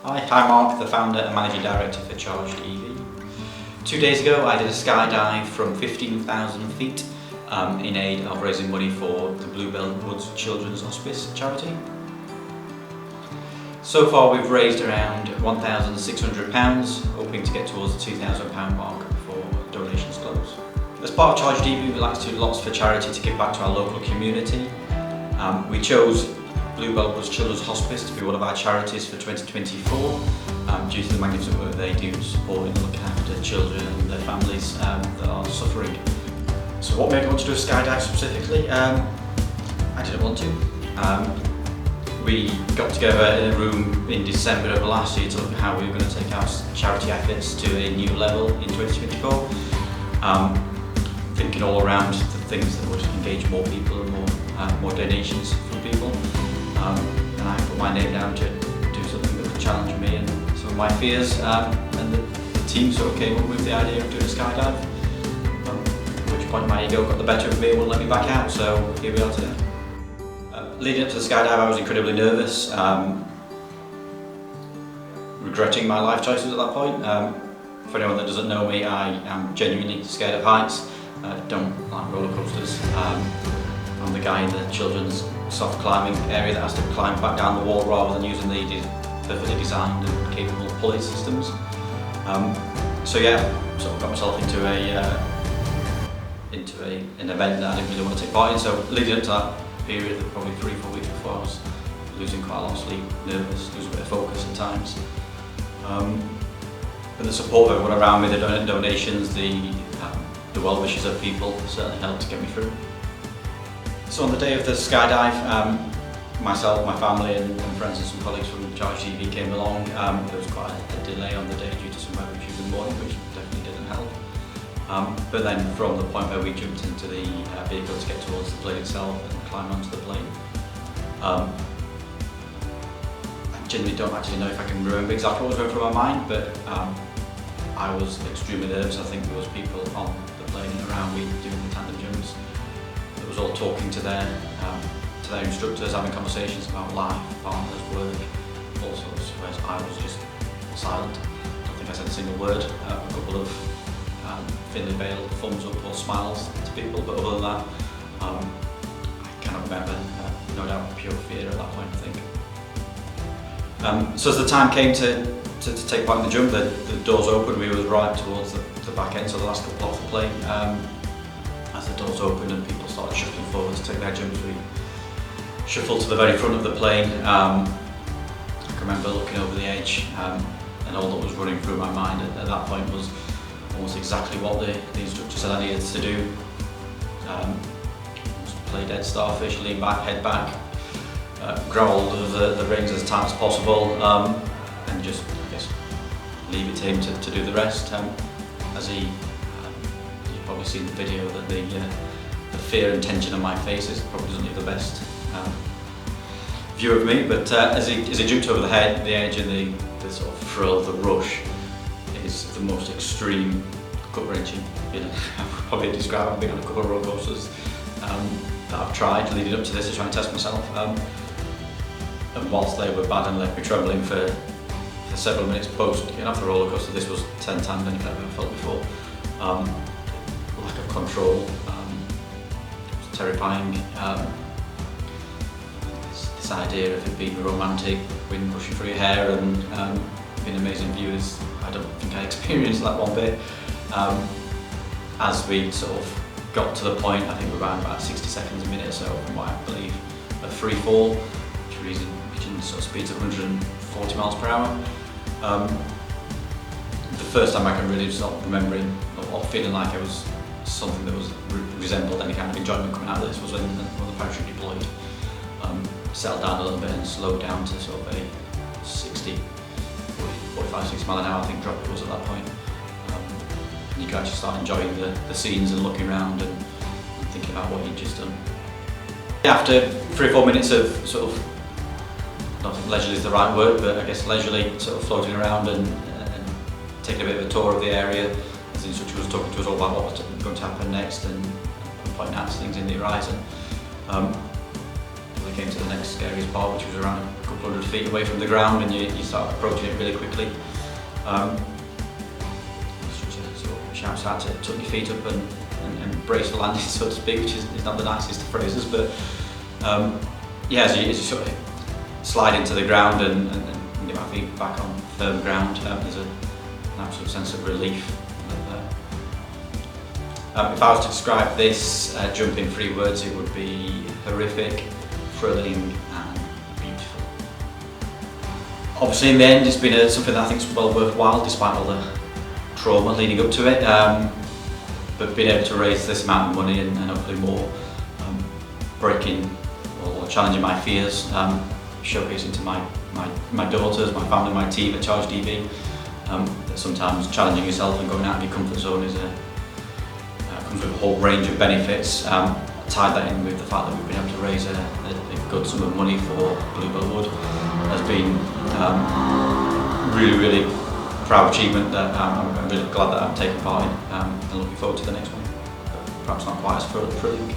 Hi, I'm Mark, the founder and managing director for ChargedEV. 2 days ago I did a skydive from 15,000 feet in aid of raising money for the Bluebell Children's Hospice charity. So far we've raised around £1,600, hoping to get towards the £2,000 mark before donations close. As part of ChargedEV, we like to do lots for charity to give back to our local community. We chose Bluebell Children's Hospice to be one of our charities for 2024 due to the magnificent work they do supporting and looking after children and their families that are suffering. So what made me want to do a skydive specifically? I didn't want to. We got together in a room in December of last year to look at how we were going to take our charity efforts to a new level in 2024. Thinking all around the things that would engage more people and more donations from people. And I put my name down to do something that would challenge me and some of my fears, and the team sort of came up with the idea of doing a skydive, at which point my ego got the better of me and wouldn't let me back out, so here we are today. Leading up to the skydive I was incredibly nervous, regretting my life choices at that point. For anyone that doesn't know me, I am genuinely scared of heights. Don't like roller coasters. I'm the guy in the children's soft climbing area that has to climb back down the wall rather than using the perfectly designed and capable pulley systems. So yeah, sort of got myself into an event that I didn't really want to take part in. So leading up to that period, probably 3-4 weeks before, I was losing quite a lot of sleep, nervous, losing a bit of focus at times. But the support of everyone around me, the donations, the well wishes of people certainly helped to get me through. So on the day of the skydive, myself, my family and friends and some colleagues from ChargedEV came along. There was quite a delay on the day due to some weather issues in the morning, which definitely didn't help. But then from the point where we jumped into the vehicle to get towards the plane itself and climb onto the plane, I genuinely don't actually know if I can remember exactly what was going through my mind, but I was extremely nervous. I think there was people on the plane and around me doing the tandem jumps. It was all talking to their instructors, having conversations about life, partners, work, all sorts, whereas I was just silent. I don't think I said a single word. A couple of thinly veiled thumbs up or smiles to people, but other than that, I cannot remember. No doubt pure fear at that point, I think. So as the time came to take part in the jump, the doors opened. We were right towards the back end, so the last couple off the plane. As the doors opened and people started shuffling forward to take their jumps, we shuffled to the very front of the plane. I can remember looking over the edge, and all that was running through my mind at that point was almost exactly what the instructor said I needed to do. Play dead starfish, lean back, head back, grab hold of the reins as tight as possible, and just, I guess, leave it to him to do the rest. As you've probably seen the video, that the fear and tension on my face probably doesn't leave the best view of me. But as he jumped over the edge, and the sort of thrill, the rush, is the most extreme, gut-wrenching feeling. I would probably describe. I've been on a couple of roller coasters that I've tried leading up to this to try and test myself. And whilst they were bad and left me trembling for several minutes post getting off the roller coaster, this was 10 times anything I've ever felt before. Lack of control, it was terrifying. This idea of it being romantic, wind rushing through your hair, and being amazing views, I don't think I experienced that one bit. As we sort of got to the point, I think around about 60 seconds a minute or so from what I believe a free fall, reaching sort of speeds of 140 miles per hour. The first time I can really start remembering or feeling like it was something that was resembled any kind of enjoyment coming out of this was when the parachute deployed. Settled down a little bit and slowed down to sort of a 45-60 mile an hour, I think drop it was at that point. And you can actually start enjoying the scenes and looking around and thinking about what you'd just done. After 3 or 4 minutes of sort of, I don't think leisurely is the right word, but I guess leisurely sort of floating around and taking a bit of a tour of the area, as the instructor was talking to us all about what was going to happen next and pointing out things in the horizon. We we came to the next scariest part, which was around a couple hundred feet away from the ground, and you start approaching it really quickly. Sort of shouts out to tuck your feet up and brace for landing, so to speak, which is not the nicest of phrases, but yeah, as you sort of slide into the ground and get my feet back on firm ground, there's an absolute sense of relief. If I was to describe this jump in 3 words, it would be horrific, thrilling and beautiful. Obviously in the end it's been something that I think is well worthwhile despite all the trauma leading up to it, but being able to raise this amount of money and hopefully more, breaking or challenging my fears, showcasing to my daughters, my family, my team at ChargedEV, that sometimes challenging yourself and going out of your comfort zone comes with a whole range of benefits. Tied that in with the fact that we've been able to raise a good sum of money for Bluebell Wood has been really proud achievement that I'm really glad that I'm taking part in, and looking forward to the next one. But perhaps not quite as thrilling.